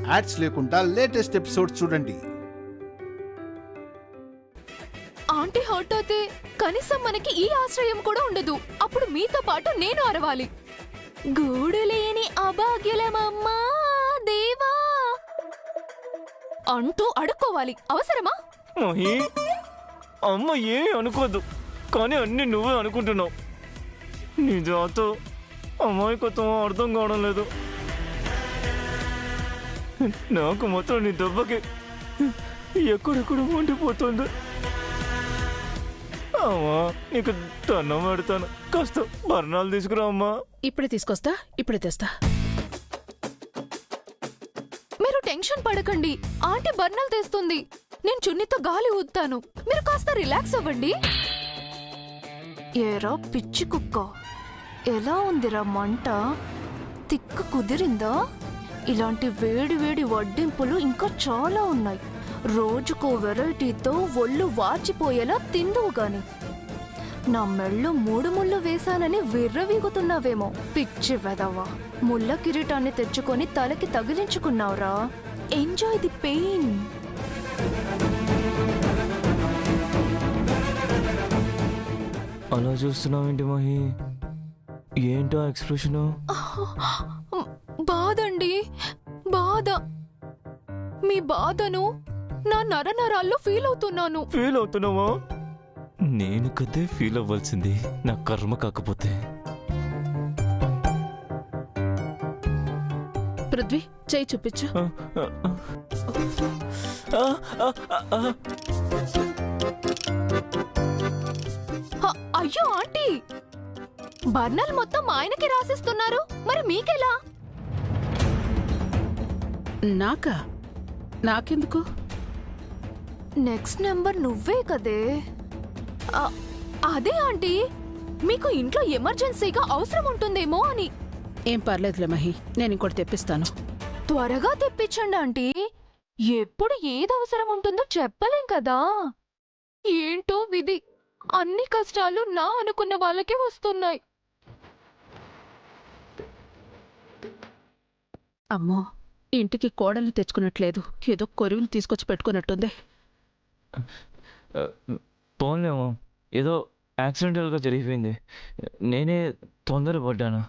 Ads లేకుండా latest episodes చూడండి. Aunty hurt అయితే కనీసం మనకి ఈ ఆశ్రయం కూడా ఉండదు. అప్పుడు మీతో పాటు నేను అరవాలి. గూడు లేని అభాగ్యులమమ్మా దేవా అంటూ అడుక్కోవాలి. అవసరమా? అమ్మ ఏమి అనుకోద్దు, కానీ అన్ని నువ్వే అనుకుంటున్నావు. నీ జాతో అమాయకత్వం అర్థం కావడం లేదు. నాకు మాత్రం నీ దెబ్బకి ఎక్కడెక్కడ వండిపోతుంది. అమ్మా నీకు దండం పెడతాను, కాస్త బర్ణాలు తీసుకురా అమ్మా. ఇప్పుడే తీసుకొస్తా, ఇప్పుడే తెస్తా. మీరు టెన్షన్ పడకండి, ఆంటీ బర్నల్ తెస్తుంది. నేను చున్నీతో గాలి ఊదుతాను, మీరు కాస్త రిలాక్స్ అవ్వండి. ఏరా పిచ్చి కుక్క, ఎలా ఉందిరా మంట? తిక్క కుదిరిందా? ఇలాంటి వేడి వేడి వడ్డింపులు ఇంకా చాలా ఉన్నాయి. రోజుకో వెరైటీతో ఒళ్ళు వాచిపోయేలా తిందువు గాని. నా మెళ్ళు 3 ముళ్ళు వేశానని విర్రవీగుతున్నావేమో పిచ్చి వెదవా. ముళ్ళ కిరీటాన్ని తెచ్చుకొని తలకి తగిలించుకున్నావురా. Enjoy the pain. అలా చూస్తున్నావేంటి మహి? ఏంటో ఎక్స్ప్రెషను? బాధండి, బాధ. మీ బాధను నా నరనరాల్లో ఫీల్ అవుతున్నాను. ఫీల్ అవుతున్నావా? నేను కదే ఫీల్ అవ్వాల్సింది, నా కర్మ కాకపోతే. పృథ్వీ చేయి చూపించు. అయ్యో ఆంటీ, బర్నల్ మొత్తం ఆయనకి రాసిస్తున్నారు, మరి మీకెలా? నాకా? నాకెందుకు? నెక్స్ట్ నెంబర్ నువ్వే కదే. అదే ఆంటీ, మీకు ఇంట్లో ఎమర్జెన్సీగా అవసరం ఉంటుందేమో అని. ఏం పర్లేదులే మహి, నేను ఇంకోటి తెప్పిస్తాను. త్వరగా తెప్పించండి ఆంటీ. ఎప్పుడు ఏది అవసరం ఉంటుందో చెప్పలేం కదా. ఏంటో విధి, అన్ని కష్టాలు నా అనుకున్న వాళ్ళకే వస్తున్నాయి. అమ్మో, ఇంటికి కోడలు తెచ్చుకున్నట్లేదు, ఏదో కొరివిని తీసుకొచ్చి పెట్టుకున్నట్టుంది. పోన్లేమో, ఏదో యాక్సిడెంటల్గా జరిగిపోయింది, నేనే తొందరపడ్డాను.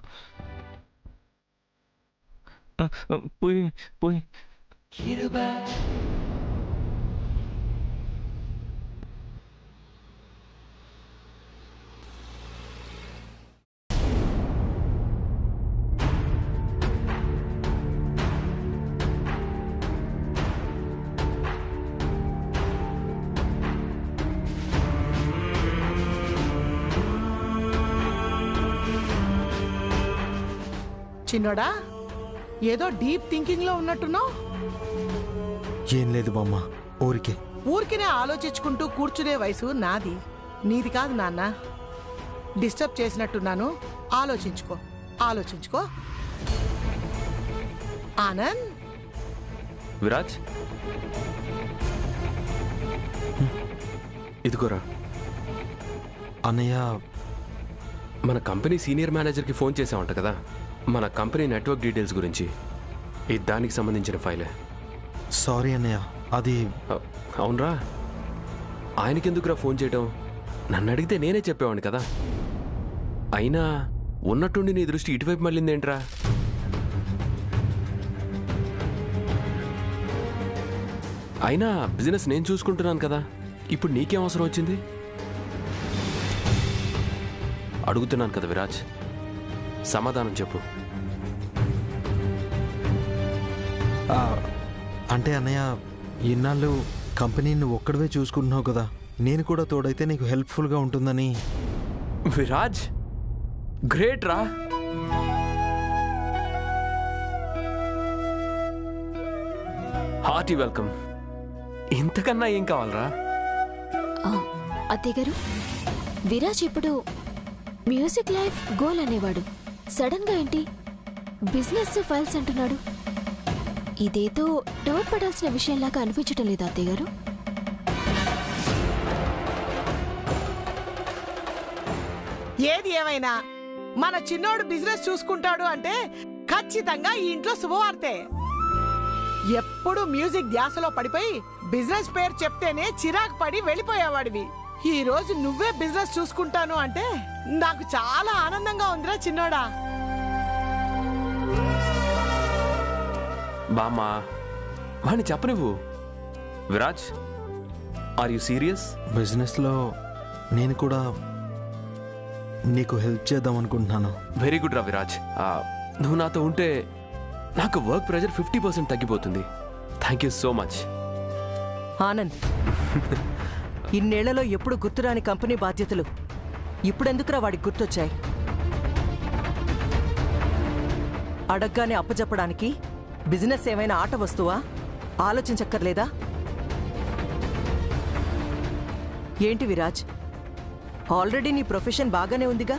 పోయి పోయి చిన్నోడా, ఏదో డీప్ థింకింగ్ లో ఉన్నట్టున్నావు. ఏం లేదు బామ్మ, ఊరికినే ఆలోచించుకుంటూ కూర్చునే వయసు నాది, నీది కాదు నాన్న. డిస్టర్బ్ చేసినట్టున్నాను, ఆలోచించుకో. ఆనంద్, విరాజ్ ఇదిగోరా. అన్నయ్య, మన కంపెనీ సీనియర్ మేనేజర్కి ఫోన్ చేసామంట కదా, మన కంపెనీ నెట్వర్క్ డీటెయిల్స్ గురించి. ఇది దానికి సంబంధించిన ఫైలే. సారీ అన్నయ్య, అది అవునరా. ఆయనకెందుకురా ఫోన్ చేయటం? నన్ను అడిగితే నేనే చెప్పేవాడిని కదా. అయినా ఉన్నట్టుండి నీ దృష్టి ఇటువైపు మళ్ళిందేంట్రా? అయినా బిజినెస్ నేను చూసుకుంటున్నాను కదా, ఇప్పుడు నీకేం అవసరం వచ్చింది? అడుగుతున్నాను కదా విరాజ్, సమాధానం చెప్పు. అంటే అన్నయ్య, ఇన్నాళ్ళు కంపెనీని నువ్వు ఒక్కడవే చూసుకుంటున్నావు కదా, నేను కూడా తోడైతే నీకు హెల్ప్ఫుల్గా ఉంటుందని. విరాజ్ గ్రేట్ రా. Hearty welcome. ఇంతకన్నా ఏం కావాలరా? అత్తయ్య గారు, విరాజ్ ఇప్పుడు మ్యూజిక్ లైఫ్ గోల్ అనేవాడు, సడన్ గా ఏంటి బిజినెస్ ఫైల్స్ అంటున్నాడు? ఇదేదో డౌట్ పడాల్సిన విషయంలాగా అనిపించటం లేదా అత్తయ్య గారు? ఏది ఏమైనా మన చిన్నోడు బిజినెస్ చూసుకుంటాడు అంటే ఖచ్చితంగా ఈ ఇంట్లో శుభవార్తే. ఎప్పుడు మ్యూజిక్ ధ్యాసలో పడిపోయి బిజినెస్ పేరు చెప్తేనే చిరాకు పడి వెళ్ళిపోయేవాడివి. ఈ రోజు నువ్వే బిజినెస్ చూసుకుంటాను అంటే నాకు చాలా ఆనందంగా ఉందిరా చిన్నోడా. బామ్మా వాణ్ణి చెప్పనివ్వు. Viraj, are you serious? బిజినెస్లో నేను కూడా నీకు హెల్ప్ చేద్దాం అనుకుంటున్నాను. వెరీ గుడ్ రా విరాజ్. నువ్వు నాతో ఉంటే నాకు వర్క్ ప్రెషర్ 50% తగ్గిపోతుంది. Thank you so much. Anand, ఇన్నేళ్లలో ఎప్పుడు గుర్తురాని కంపెనీ బాధ్యతలు ఇప్పుడెందుకురా వాడికి గుర్తొచ్చాయి? అడగ్గానే అప్పచెప్పడానికి బిజినెస్ ఏమైనా ఆట వస్తువా? ఆలోచించక్కర్లేదా? ఏంటి విరాజ్, ఆల్రెడీ నీ ప్రొఫెషన్ బాగానే ఉందిగా,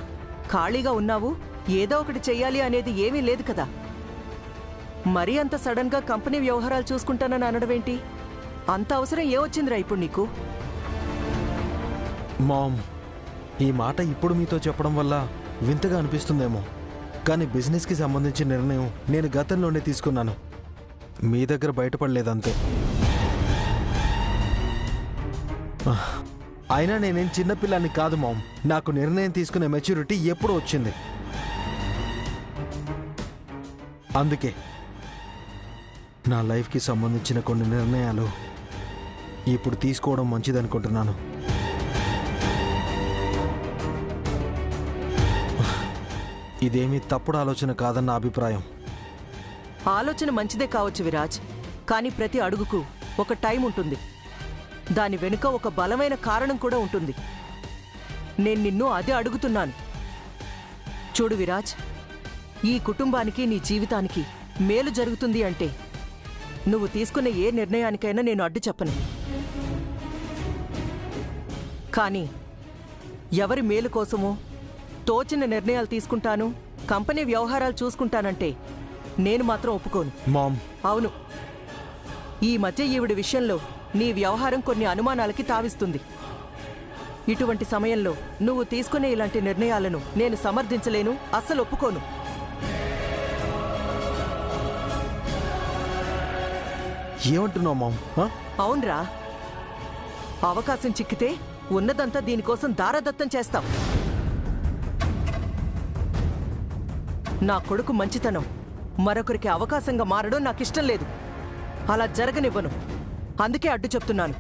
ఖాళీగా ఉన్నావు, ఏదో ఒకటి చెయ్యాలి అనేది ఏమీ లేదు కదా. మరీ అంత సడన్గా కంపెనీ వ్యవహారాలు చూసుకుంటానని అనడమేంటి? అంత అవసరం ఏమొచ్చిందిరా ఇప్పుడు నీకు? మామ్, ఈ మాట ఇప్పుడు మీతో చెప్పడం వల్ల వింతగా అనిపిస్తుందేమో, కానీ బిజినెస్కి సంబంధించిన నిర్ణయం నేను గతంలోనే తీసుకున్నాను. మీ దగ్గర బయటపడలేదంతే. అయినా నేనేం చిన్నపిల్లాన్ని కాదు మామ్. నాకు నిర్ణయం తీసుకునే మెచ్యూరిటీ ఎప్పుడూ వచ్చింది. అందుకే నా లైఫ్కి సంబంధించిన కొన్ని నిర్ణయాలు ఇప్పుడు తీసుకోవడం మంచిదనుకుంటున్నాను. ఇదేమీ తప్పుడు ఆలోచన కాదన్న అభిప్రాయం. ఆలోచన మంచిదే కావచ్చు విరాజ్, కానీ ప్రతి అడుగుకు ఒక టైం ఉంటుంది. దాని వెనుక ఒక బలమైన కారణం కూడా ఉంటుంది. నేను నిన్ను అదే అడుగుతున్నాను. చూడు విరాజ్, ఈ కుటుంబానికి నీ జీవితానికి మేలు జరుగుతుంది అంటే నువ్వు తీసుకునే ఏ నిర్ణయానికైనా నేను అడ్డు చెప్పను. కానీ ఎవరి మేలు కోసమో తోచిన నిర్ణయాలు తీసుకుంటాను, కంపెనీ వ్యవహారాలు చూసుకుంటానంటే నేను మాత్రం ఒప్పుకోను. మామ్, అవును, ఈ మధ్య ఈవిడి విషయంలో నీ వ్యవహారం కొన్ని అనుమానాలకి తావిస్తుంది. ఇటువంటి సమయంలో నువ్వు తీసుకునే ఇలాంటి నిర్ణయాలను నేను సమర్థించలేను, అస్సలు ఒప్పుకోను. ఏమంటున్నావు మామ్? అవునరా, అవకాశం చిక్కితే ఉన్నదంతా దీనికోసం దారదత్తం చేస్తాం. నా కొడుకు మంచితనం మరొకరికి అవకాశంగా మారడం నాకిష్టం లేదు. అలా జరగనివ్వను. అందుకే అడ్డు చెప్తున్నాను.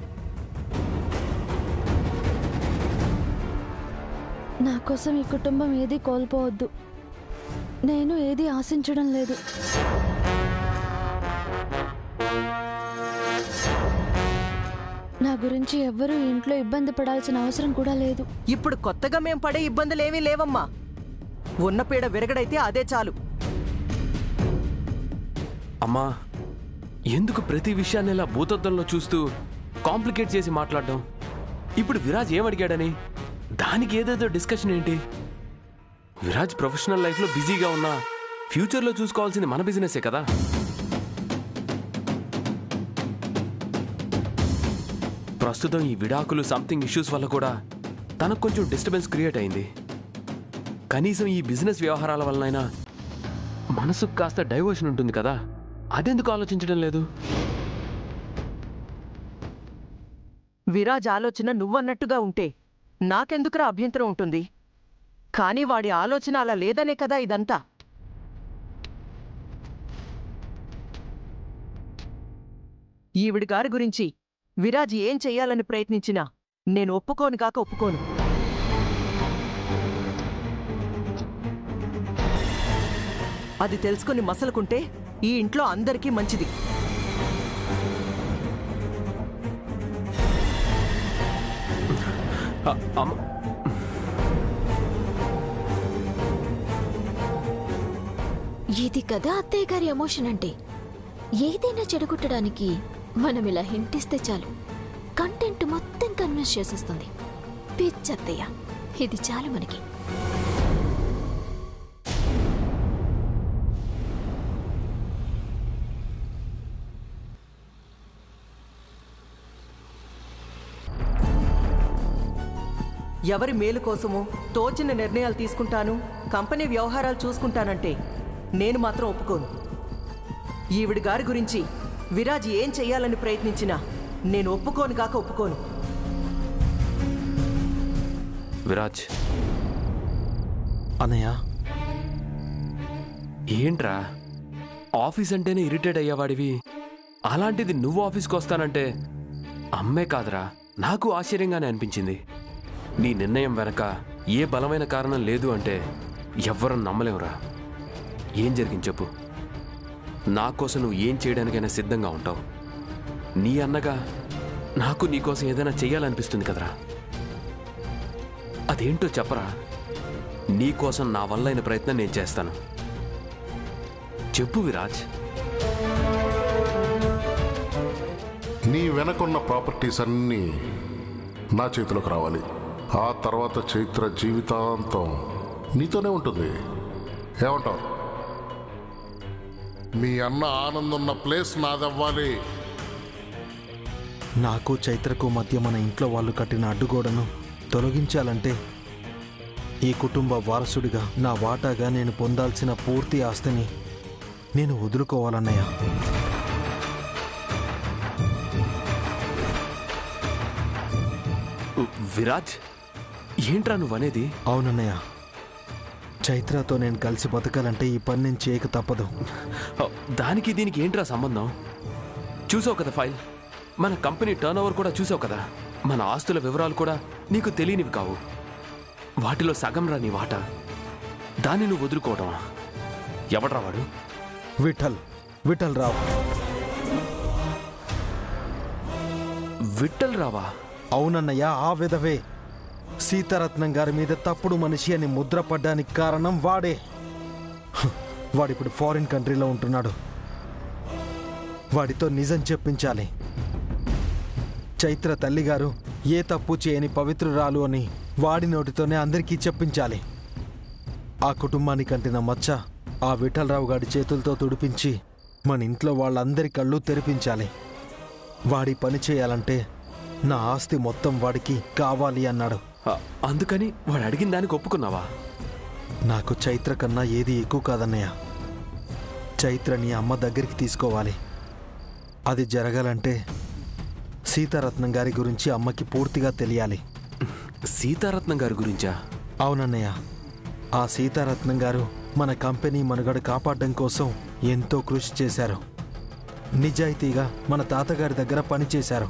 నా కోసం ఈ కుటుంబం ఏది కోల్పోవద్దు. నేను ఏది ఆశించడం లేదు. నా గురించి ఎవ్వరూ ఇంట్లో ఇబ్బంది పడాల్సిన అవసరం కూడా లేదు. ఇప్పుడు కొత్తగా మేం పడే ఇబ్బందులేమీ లేవమ్మా. ఉన్న పీడ విరగడైతే అదే చాలు. అమ్మా, ఎందుకు ప్రతి విషయాన్ని ఇలా భూతత్వంలో చూస్తూ కాంప్లికేట్ చేసి మాట్లాడడం? ఇప్పుడు విరాజ్ ఏమడిగాడని దానికి ఏదేదో డిస్కషన్ ఏంటి? విరాజ్ ప్రొఫెషనల్ లైఫ్లో బిజీగా ఉన్నా ఫ్యూచర్లో చూసుకోవాల్సింది మన బిజినెసే కదా. ప్రస్తుతం ఈ విడాకులు సంథింగ్ ఇష్యూస్ వల్ల కూడా తనకు కొంచెం డిస్టర్బెన్స్ క్రియేట్ అయింది. కనీసం ఈ బిజినెస్ వ్యవహారాల వలనైనా మనసుకు కాస్త డైవర్షన్ ఉంటుంది కదా, అదెందుకు ఆలోచించడం లేదు? విరాజ్ ఆలోచన నువ్వన్నట్టుగా ఉంటే నాకెందుకురా అభ్యంతరం ఉంటుంది? కానీ వాడి ఆలోచన అలా లేదనే కదా ఇదంతా. ఈవిడి గారి గురించి విరాజ్ ఏం చెయ్యాలని ప్రయత్నించినా నేను ఒప్పుకోను కాక ఒప్పుకోను. అది తెలుసుకుని మసలుకుంటే ఈ ఇంట్లో అందరికీ మంచిది. ఇది కదా అత్తయ్య గారి ఎమోషన్ అంటే. ఏదైనా చెడగొట్టడానికి మనం ఇలా హింటిస్తే చాలు, కంటెంట్ మొత్తం కన్విన్స్ చేసేస్తుంది. పిచ్చత్తయ్య, ఇది చాలు మనకి. ఎవరి మేలు కోసమో తోచిన నిర్ణయాలు తీసుకుంటాను, కంపెనీ వ్యవహారాలు చూసుకుంటానంటే నేను మాత్రం ఒప్పుకోను. ఈవిడి గారి గురించి విరాజ్ ఏం చెయ్యాలని ప్రయత్నించినా నేను ఒప్పుకోను కాక ఒప్పుకోను. విరాజ్, అన్నయ్య ఏంట్రా ఆఫీస్ అంటేనే ఇరిటేట్ అయ్యేవాడివి, అలాంటిది నువ్వు ఆఫీస్కి వస్తానంటే అమ్మే కాదురా నాకు ఆశ్చర్యంగానే అనిపించింది. నీ నిర్ణయం వెనక ఏ బలమైన కారణం లేదు అంటే ఎవ్వరూ నమ్మలేవురా. ఏం జరిగింది చెప్పు. నా కోసం నువ్వు ఏం చేయడానికైనా సిద్ధంగా ఉంటావు. నీ అన్నగా నాకు నీకోసం ఏదైనా చెయ్యాలనిపిస్తుంది కదరా. అదేంటో చెప్పరా. నీకోసం నా వల్ల అయిన ప్రయత్నం నేను చేస్తాను. చెప్పు విరాజ్. నీ వెనకున్న ప్రాపర్టీస్ అన్నీ నా చేతిలోకి రావాలి. ఆ తర్వాత చైత్ర జీవితాంతం నీతోనే ఉంటుంది. ఏమంటావు? మీ అన్న ఆనందం ఉన్న ప్లేస్ నాదవ్వాలి. నాకు చైత్రకు మధ్య మన ఇంట్లో వాళ్ళు కట్టిన అడ్డుగోడను తొలగించాలంటే ఈ కుటుంబ వారసుడిగా నా వాటాగా నేను పొందాల్సిన పూర్తి ఆస్తిని నేను వదులుకోవాలన్నయ్య. విరాజ్, ఏంట్రా నువ్వనేది? అవునన్నయ్య, చైత్రతో నేను కలిసి బతకాలంటే ఈ పని నేను చేయక తప్పదు. దానికి దీనికి ఏంట్రా సంబంధం? చూసావు కదా ఫైల్, మన కంపెనీ టర్న్ ఓవర్ కూడా చూసావు కదా. మన ఆస్తుల వివరాలు కూడా నీకు తెలియనివి కావు. వాటిలో సగం రా నీ వాటా. దాన్ని నువ్వు వదులుకోవటమా? ఎవడ్రా వాడు? విఠల్ రావు. విఠల్ రావా? అవునన్నయ్య, ఆ విధవే సీతారత్నం గారి మీద తప్పుడు మనిషి అని ముద్ర పడ్డానికి కారణం వాడే. వాడిప్పుడు ఫారిన్ కంట్రీలో ఉంటున్నాడు. వాడితో నిజం చెప్పించాలి. చైత్ర తల్లిగారు ఏ తప్పు చేయని పవిత్రురాలు అని వాడి నోటితోనే అందరికీ చెప్పించాలి. ఆ కుటుంబానికి అంటిన మచ్చ ఆ విఠలరావు గారి చేతులతో తుడిపించి మన ఇంట్లో వాళ్ళందరి కళ్ళు తెరిపించాలి. వాడి పని చేయాలంటే నా ఆస్తి మొత్తం వాడికి కావాలి అన్నాడు. అందుకని వాడు అడిగిన దానికి ఒప్పుకున్నావా? నాకు చైత్ర కన్నా ఏది ఎక్కువ కాదన్నయ్య. చైత్రని అమ్మ దగ్గరికి తీసుకోవాలి. అది జరగాలంటే సీతారత్నం గారి గురించి అమ్మకి పూర్తిగా తెలియాలి. సీతారత్నం గారి గురించా? అవునన్నయ్య, ఆ సీతారత్నం గారు మన కంపెనీ మనుగడ కాపాడడం కోసం ఎంతో కృషి చేశారు. నిజాయితీగా మన తాతగారి దగ్గర పనిచేశారు.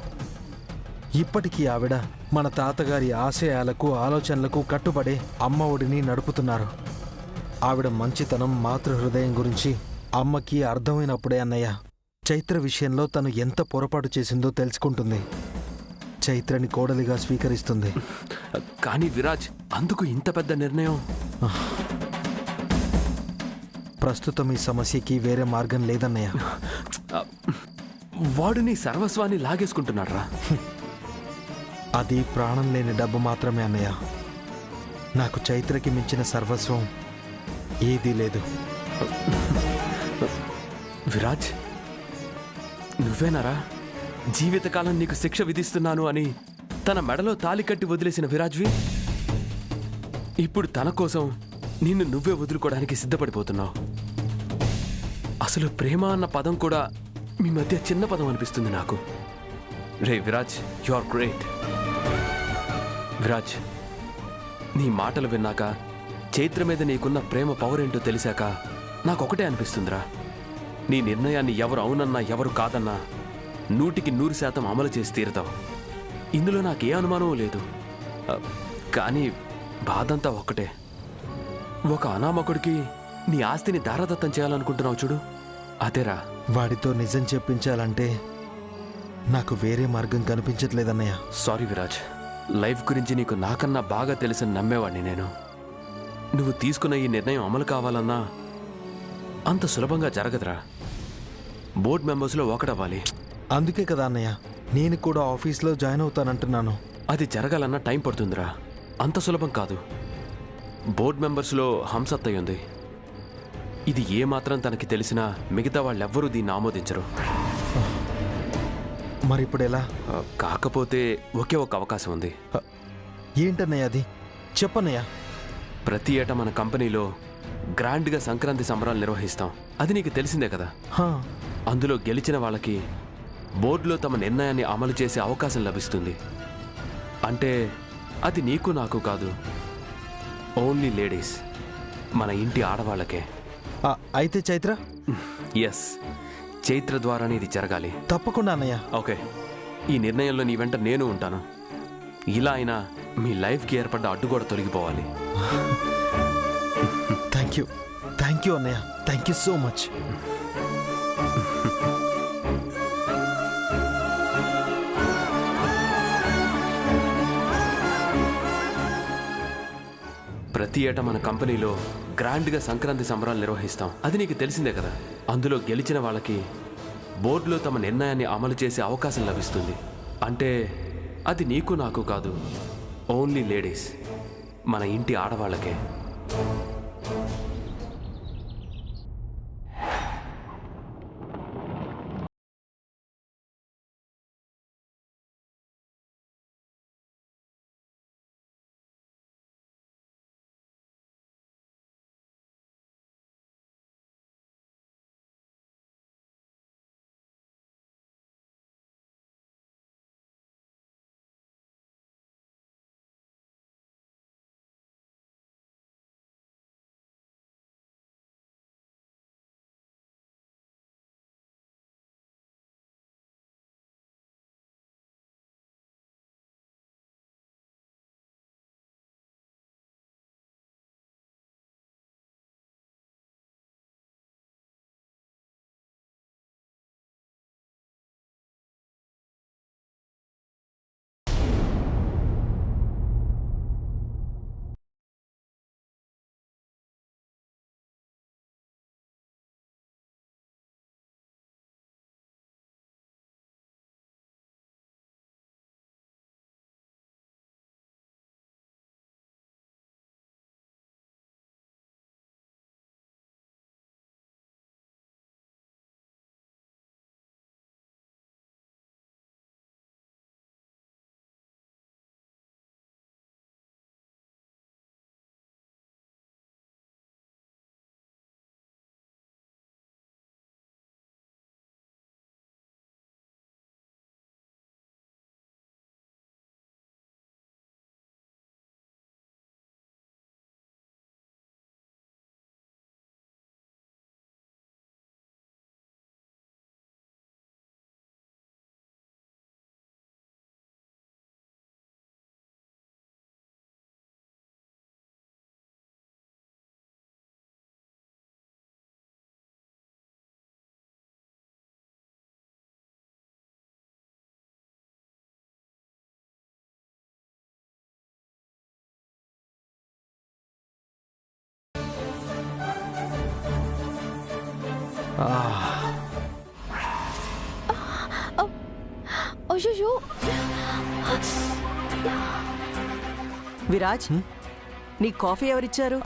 ఇప్పటికీ ఆవిడ మన తాతగారి ఆశయాలకు ఆలోచనలకు కట్టుబడే అమ్మ ఒడిని నడుపుతున్నారు. ఆవిడ మంచితనం, మాతృహృదయం గురించి అమ్మకి అర్థమైనప్పుడే అన్నయ్య చైత్ర విషయంలో తను ఎంత పొరపాటు చేసిందో తెలుసుకుంటుంది. చైత్రని కోడలిగా స్వీకరిస్తుంది. కానీ విరాజ్, అందుకు ఇంత పెద్ద నిర్ణయం? ప్రస్తుతం ఈ సమస్యకి వేరే మార్గం లేదన్నయ్య. వాడు నీ సర్వస్వాన్ని లాగేసుకుంటున్నాడు రా. అది ప్రాణం లేని డబ్బు మాత్రమే అన్నయ్య. నాకు చైత్రకి మించిన సర్వస్వం ఏదీ లేదు. విరాజ్, నువ్వేనారా జీవితకాలం నీకు శిక్ష విధిస్తున్నాను అని తన మెడలో తాలి కట్టి వదిలేసిన విరాజ్వి? ఇప్పుడు తన కోసం నిన్ను నువ్వే వదులుకోవడానికి సిద్ధపడిపోతున్నావు. అసలు ప్రేమ అన్న పదం కూడా మీ మధ్య చిన్న పదం అనిపిస్తుంది నాకు. రే Viraj, you are great. Viraj, నీ మాటలు విన్నాక, చైత్ర మీద నీకున్న ప్రేమ పవర్ ఏంటో తెలిసాక నాకొకటే అనిపిస్తుందిరా. నీ నిర్ణయాన్ని ఎవరు అవునన్నా ఎవరు కాదన్నా 100% అమలు చేసి తీరుతావు. ఇందులో నాకే అనుమానం లేదు. కానీ బాధంతా ఒక్కటే. ఒక అనామకుడికి నీ ఆస్తిని దారదత్తం చేయాలనుకుంటున్నావు చూడు, అదేరా. వాడితో నిజం చెప్పించాలంటే నాకు వేరే మార్గం కనిపించట్లేదన్నయ్య. సారీ విరాజ్, లైఫ్ గురించి నీకు నాకన్నా బాగా తెలిసిన నమ్మేవాడిని నేను. నువ్వు తీసుకున్న ఈ నిర్ణయం అమలు కావాలన్నా అంత సులభంగా జరగదురా. బోర్డ్ మెంబర్స్లో ఒకటవ్వాలి. అందుకే కదా అన్నయ్య నేను కూడా ఆఫీస్లో జాయిన్ అవుతానంటున్నాను. అది జరగాలన్నా టైం పడుతుందిరా, అంత సులభం కాదు. బోర్డ్ మెంబర్స్లో హంసత్తయ్య ఉంది. ఇది ఏమాత్రం తనకి తెలిసినా మిగతా వాళ్ళెవ్వరూ దీన్ని ఆమోదించరు. మరి ఇప్పుడు ఎలా? కాకపోతే ఒకే ఒక అవకాశం ఉంది. ఏంటన్నయ్య అది? చెప్పన్నయ్య. ప్రతి ఏటా మన కంపెనీలో గ్రాండ్గా సంక్రాంతి సంబరాలు నిర్వహిస్తాం. అది నీకు తెలిసిందే కదా. అందులో గెలిచిన వాళ్ళకి బోర్డులో తమ నిర్ణయాన్ని అమలు చేసే అవకాశం లభిస్తుంది. అంటే అది నీకు నాకు కాదు, ఓన్లీ లేడీస్, మన ఇంటి ఆడవాళ్ళకే. అయితే చైత్ర? ఎస్, చైత్ర ద్వారానే ఇది జరగాలి. తప్పకుండా అన్నయ్య. ఓకే, ఈ నిర్ణయంలో నీ వెంట నేను ఉంటాను. ఇలా అయినా మీ లైఫ్కి ఏర్పడ్డ అడ్డుగోడ తొలగిపోవాలి. థ్యాంక్ యూ అన్నయ్య, థ్యాంక్ యూ సో మచ్. ప్రతి ఏటా మన కంపెనీలో గ్రాండ్గా సంక్రాంతి సంబరాలు నిర్వహిస్తాం. అది నీకు తెలిసిందే కదా. అందులో గెలిచిన వాళ్ళకి బోర్డులో తమ నిర్ణయాన్ని అమలు చేసే అవకాశం లభిస్తుంది. అంటే అది నీకు నాకు కాదు, ఓన్లీ లేడీస్, మన ఇంటి ఆడవాళ్ళకే. అయ్యో విరాజ్, నీ కాఫీ ఎవరిచ్చారు?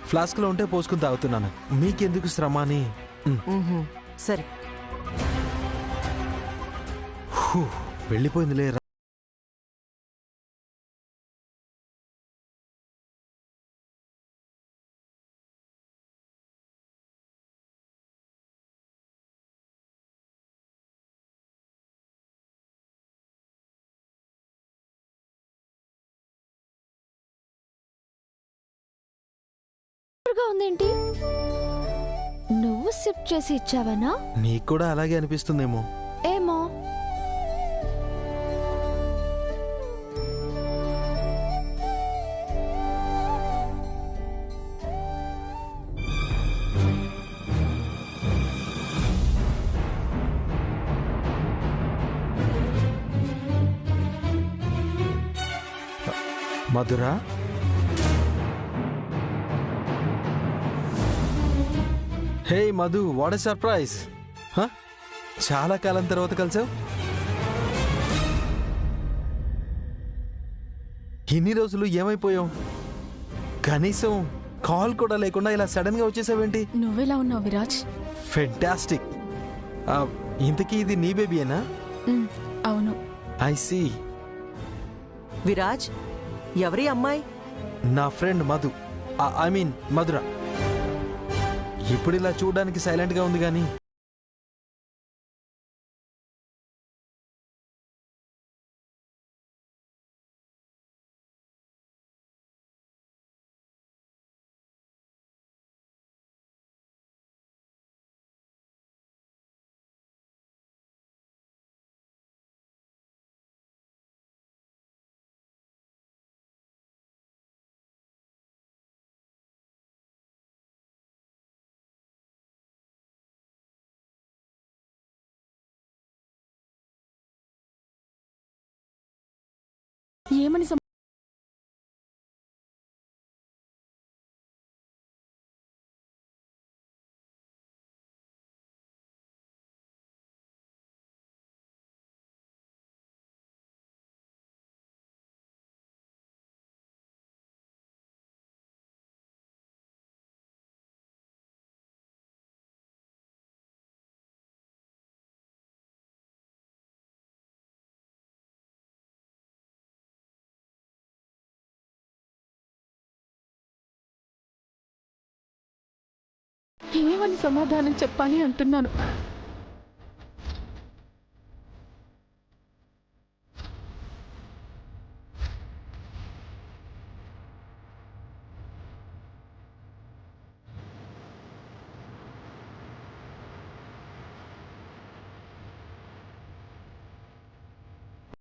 ఫ్లాస్క్లో ఉంటే పోసుకుని తాగుతున్నాను. మీకెందుకు శ్రమ అని. సరే, వెళ్ళిపోయిందిలే. ఉందేంటి? నువ్వు సిప్ చేసి ఇచ్చావనా? నీకు కూడా అలాగే అనిపిస్తుందేమో. ఏమో. మధురా, హే మధు, వాట్ ఎ సర్ప్రైజ్. చాలా కాలం తర్వాత కలిసావు. ఇన్ని రోజులు ఏమైపోయావు? కనీసం కాల్ కూడా లేకుండా ఇలా సడన్ గా వచ్చేసావేంటి? నువ్వెలా ఉన్నావు విరాజ్? ఫెంటాస్టిక్. ఇంతకీ ఇది నీ బేబీయేనా? అవును. I see. విరాజ్, ఎవరి అమ్మాయి? నా ఫ్రెండ్ మధు, ఐ మీన్ మధుర. ఇప్పుడు ఇలా చూడడానికి సైలెంట్గా ఉంది కానీ ఏమని సమాధానం చెప్పాలి అంటున్నాను.